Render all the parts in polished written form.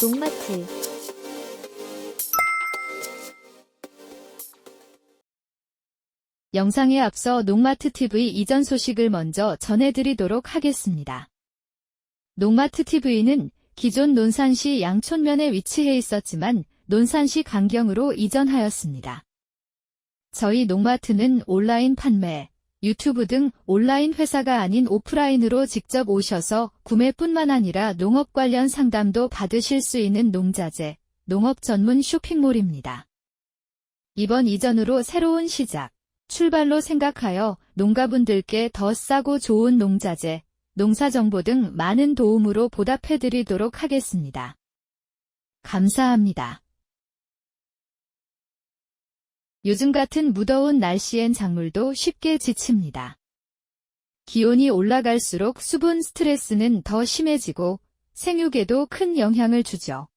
농마트 영상에 앞서 농마트 TV 이전 소식을 먼저 전해드리도록 하겠습니다. 농마트 TV는 기존 논산시 양촌면에 위치해 있었지만 논산시 강경으로 이전하였습니다. 저희 농마트는 온라인 판매, 유튜브 등 온라인 회사가 아닌 오프라인으로 직접 오셔서 구매뿐만 아니라 농업 관련 상담도 받으실 수 있는 농자재, 농업 전문 쇼핑몰입니다. 이번 이전으로 새로운 시작, 출발로 생각하여 농가분들께 더 싸고 좋은 농자재, 농사정보 등 많은 도움으로 보답해드리도록 하겠습니다. 감사합니다. 요즘 같은 무더운 날씨엔 작물도 쉽게 지칩니다. 기온이 올라갈수록 수분 스트레스는 더 심해지고 생육에도 큰 영향을 주죠.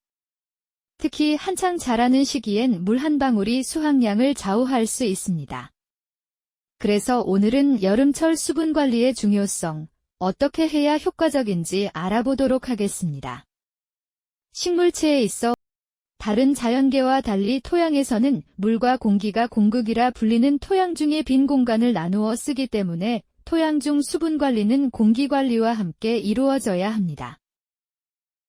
특히 한창 자라는 시기엔 물 한 방울이 수확량을 좌우할 수 있습니다. 그래서 오늘은 여름철 수분 관리의 중요성, 어떻게 해야 효과적인지 알아보도록 하겠습니다. 식물체에 있어 다른 자연계와 달리 토양에서는 물과 공기가 공극이라 불리는 토양 중의 빈 공간을 나누어 쓰기 때문에 토양 중 수분 관리는 공기 관리와 함께 이루어져야 합니다.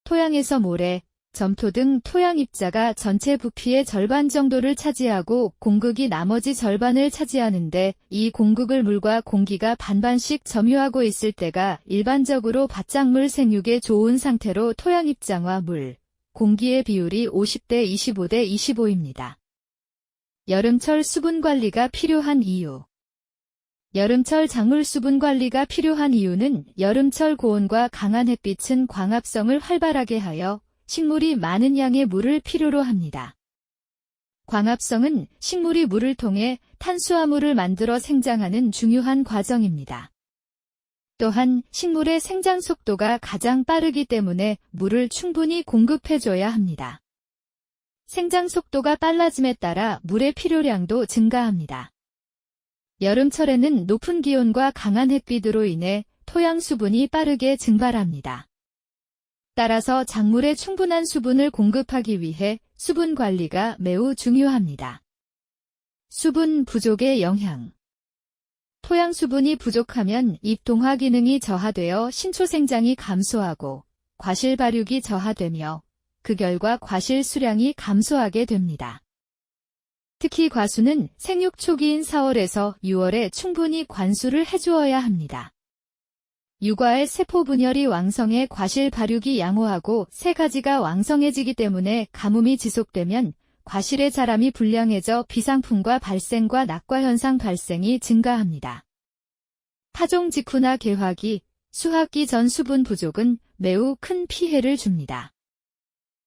토양에서 모래, 점토 등 토양 입자가 전체 부피의 절반 정도를 차지하고 공극이 나머지 절반을 차지하는데 이 공극을 물과 공기가 반반씩 점유하고 있을 때가 일반적으로 밭작물 생육에 좋은 상태로 토양 입장과 물, 공기의 비율이 50대 25대 25입니다. 여름철 수분 관리가 필요한 이유. 여름철 작물 수분 관리가 필요한 이유는 여름철 고온과 강한 햇빛은 광합성을 활발하게 하여 식물이 많은 양의 물을 필요로 합니다. 광합성은 식물이 물을 통해 탄수화물을 만들어 생장하는 중요한 과정입니다. 또한 식물의 생장 속도가 가장 빠르기 때문에 물을 충분히 공급해줘야 합니다. 생장 속도가 빨라짐에 따라 물의 필요량도 증가합니다. 여름철에는 높은 기온과 강한 햇빛으로 인해 토양 수분이 빠르게 증발합니다. 따라서 작물에 충분한 수분을 공급하기 위해 수분 관리가 매우 중요합니다. 수분 부족의 영향. 토양 수분이 부족하면 잎 동화 기능이 저하되어 신초 생장이 감소하고 과실 발육이 저하되며 그 결과 과실 수량이 감소하게 됩니다. 특히 과수는 생육 초기인 4월에서 6월에 충분히 관수를 해주어야 합니다. 육아의 세포 분열이 왕성해 과실 발육이 양호하고 새 가지가 왕성해지기 때문에 가뭄이 지속되면 과실의 자람이 불량해져 비상품과 발생과 낙과 현상 발생이 증가합니다. 파종 직후나 개화기, 수확기 전 수분 부족은 매우 큰 피해를 줍니다.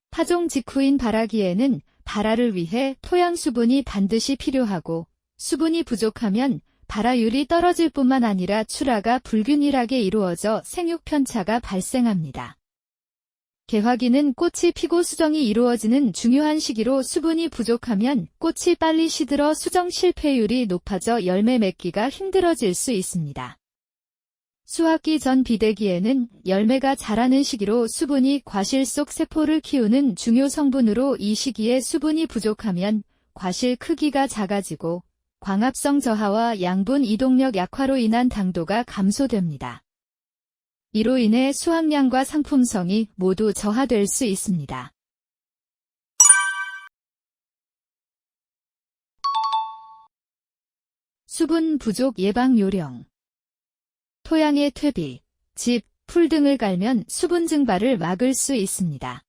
파종 직후인 발화기에는 발화를 위해 토양 수분이 반드시 필요하고 수분이 부족하면 발화율이 떨어질 뿐만 아니라 출하가 불균일하게 이루어져 생육 편차가 발생합니다. 개화기는 꽃이 피고 수정이 이루어지는 중요한 시기로 수분이 부족하면 꽃이 빨리 시들어 수정 실패율이 높아져 열매 맺기가 힘들어질 수 있습니다. 수확기 전 비대기에는 열매가 자라는 시기로 수분이 과실 속 세포를 키우는 중요 성분으로 이 시기에 수분이 부족하면 과실 크기가 작아지고 광합성 저하와 양분 이동력 약화로 인한 당도가 감소됩니다. 이로 인해 수확량과 상품성이 모두 저하될 수 있습니다. 수분 부족 예방 요령. 토양에 퇴비, 짚, 풀 등을 갈면 수분 증발을 막을 수 있습니다.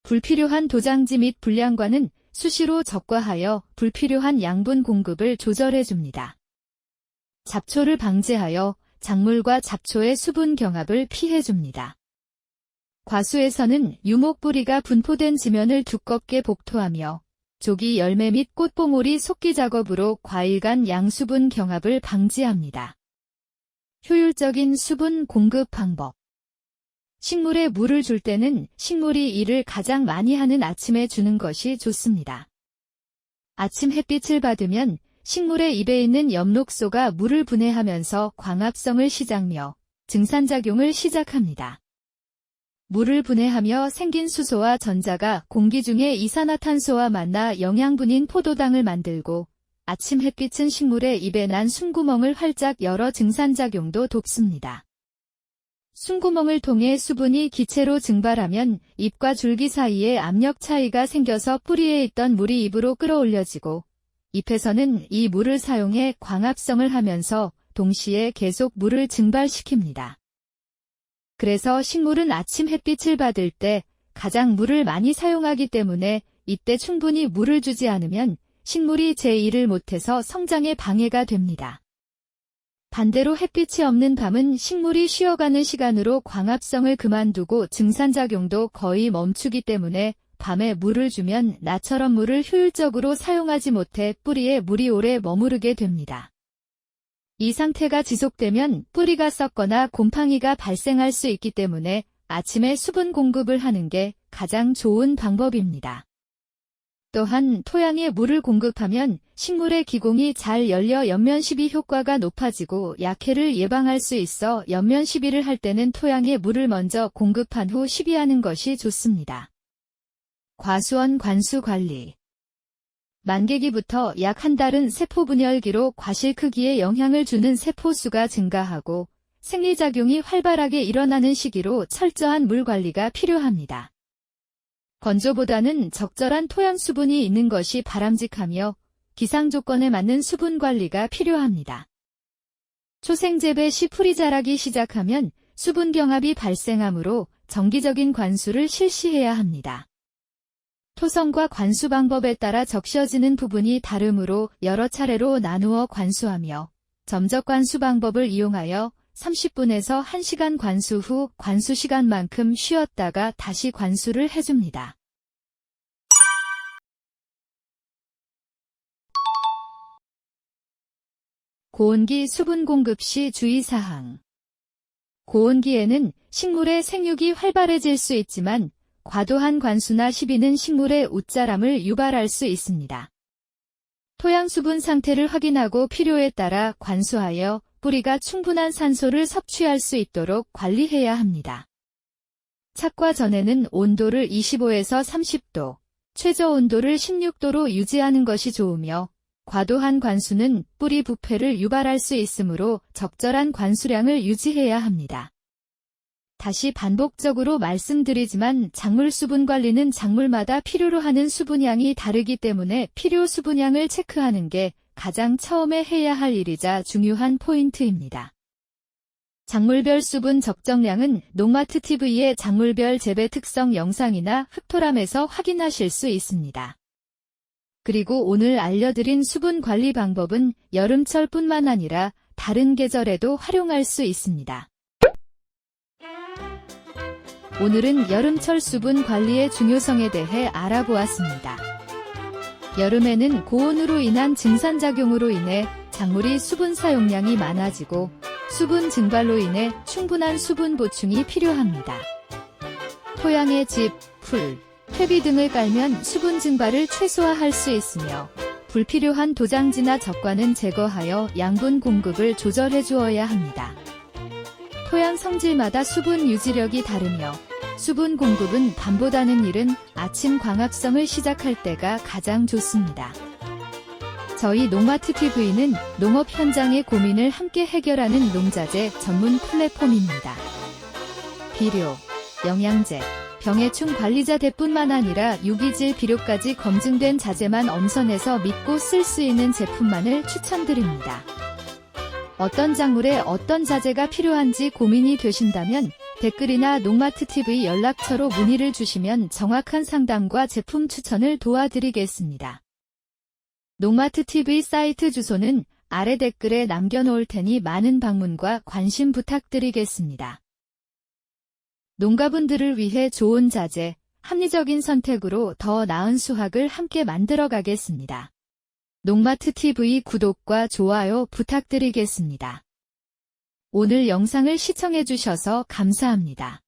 불필요한 도장지 및 불량과는 수시로 적과하여 불필요한 양분 공급을 조절해줍니다. 잡초를 방제하여 작물과 잡초의 수분 경합을 피해줍니다. 과수에서는 유목뿌리가 분포된 지면을 두껍게 복토하며 조기 열매 및 꽃봉오리 속기 작업으로 과일 간 양수분 경합을 방지합니다. 효율적인 수분 공급 방법. 식물에 물을 줄 때는 식물이 일을 가장 많이 하는 아침에 주는 것이 좋습니다. 아침 햇빛을 받으면 식물의 잎에 있는 엽록소가 물을 분해하면서 광합성을 시작며 증산작용을 시작합니다. 물을 분해하며 생긴 수소와 전자가 공기 중에 이산화탄소와 만나 영양분인 포도당을 만들고 아침 햇빛은 식물의 입에 난 숨구멍을 활짝 열어 증산작용도 돕습니다. 숨구멍을 통해 수분이 기체로 증발하면 잎과 줄기 사이에 압력 차이가 생겨서 뿌리에 있던 물이 입으로 끌어올려지고 잎에서는 이 물을 사용해 광합성을 하면서 동시에 계속 물을 증발시킵니다. 그래서 식물은 아침 햇빛을 받을 때 가장 물을 많이 사용하기 때문에 이때 충분히 물을 주지 않으면 식물이 제1을 못해서 성장에 방해가 됩니다. 반대로 햇빛이 없는 밤은 식물이 쉬어가는 시간으로 광합성을 그만두고 증산작용도 거의 멈추기 때문에 밤에 물을 주면 나처럼 물을 효율적으로 사용하지 못해 뿌리에 물이 오래 머무르게 됩니다. 이 상태가 지속되면 뿌리가 썩거나 곰팡이가 발생할 수 있기 때문에 아침에 수분 공급을 하는 게 가장 좋은 방법입니다. 또한 토양에 물을 공급하면 식물의 기공이 잘 열려 연면시비 효과가 높아지고 약해를 예방할 수 있어 연면시비를 할 때는 토양에 물을 먼저 공급한 후 시비하는 것이 좋습니다. 과수원 관수 관리. 만개기부터 약 한 달은 세포 분열기로 과실 크기에 영향을 주는 세포 수가 증가하고 생리작용이 활발하게 일어나는 시기로 철저한 물 관리가 필요합니다. 건조보다는 적절한 토양 수분이 있는 것이 바람직하며 기상 조건에 맞는 수분 관리가 필요합니다. 초생재배 시 풀이 자라기 시작하면 수분 경합이 발생하므로 정기적인 관수를 실시해야 합니다. 토성과 관수 방법에 따라 적셔지는 부분이 다르므로 여러 차례로 나누어 관수하며 점적 관수 방법을 이용하여 30분에서 1시간 관수 후 관수 시간만큼 쉬었다가 다시 관수를 해줍니다. 고온기 수분 공급 시 주의사항. 고온기에는 식물의 생육이 활발해질 수 있지만 과도한 관수나 시비는 식물의 웃자람을 유발할 수 있습니다. 토양 수분 상태를 확인하고 필요에 따라 관수하여 뿌리가 충분한 산소를 섭취할 수 있도록 관리해야 합니다. 착과 전에는 온도를 25에서 30도, 최저 온도를 16도로 유지하는 것이 좋으며 과도한 관수는 뿌리 부패를 유발할 수 있으므로 적절한 관수량을 유지해야 합니다. 다시 반복적으로 말씀드리지만 작물 수분 관리는 작물마다 필요로 하는 수분량이 다르기 때문에 필요 수분량을 체크하는 게 가장 처음에 해야 할 일이자 중요한 포인트입니다. 작물별 수분 적정량은 농마트 TV의 작물별 재배 특성 영상이나 흑토람에서 확인하실 수 있습니다. 그리고 오늘 알려드린 수분 관리 방법은 여름철뿐만 아니라 다른 계절에도 활용할 수 있습니다. 오늘은 여름철 수분 관리의 중요성에 대해 알아보았습니다. 여름에는 고온으로 인한 증산작용으로 인해 작물이 수분 사용량이 많아지고 수분 증발로 인해 충분한 수분 보충이 필요합니다. 토양에 짚, 풀, 퇴비 등을 깔면 수분 증발을 최소화할 수 있으며 불필요한 도장지나 적과는 제거하여 양분 공급을 조절해 주어야 합니다. 토양 성질마다 수분 유지력이 다르며 수분 공급은 밤보다는 이른 아침 광합성을 시작할 때가 가장 좋습니다. 저희 농마트 TV는 농업 현장의 고민을 함께 해결하는 농자재 전문 플랫폼입니다. 비료, 영양제, 병해충 관리자재뿐만 아니라 유기질 비료까지 검증된 자재만 엄선해서 믿고 쓸 수 있는 제품만을 추천드립니다. 어떤 작물에 어떤 자재가 필요한지 고민이 되신다면 댓글이나 농마트 TV 연락처로 문의를 주시면 정확한 상담과 제품 추천을 도와드리겠습니다. 농마트 TV 사이트 주소는 아래 댓글에 남겨놓을 테니 많은 방문과 관심 부탁드리겠습니다. 농가분들을 위해 좋은 자재, 합리적인 선택으로 더 나은 수확을 함께 만들어 가겠습니다. 농마트 TV 구독과 좋아요 부탁드리겠습니다. 오늘 영상을 시청해주셔서 감사합니다.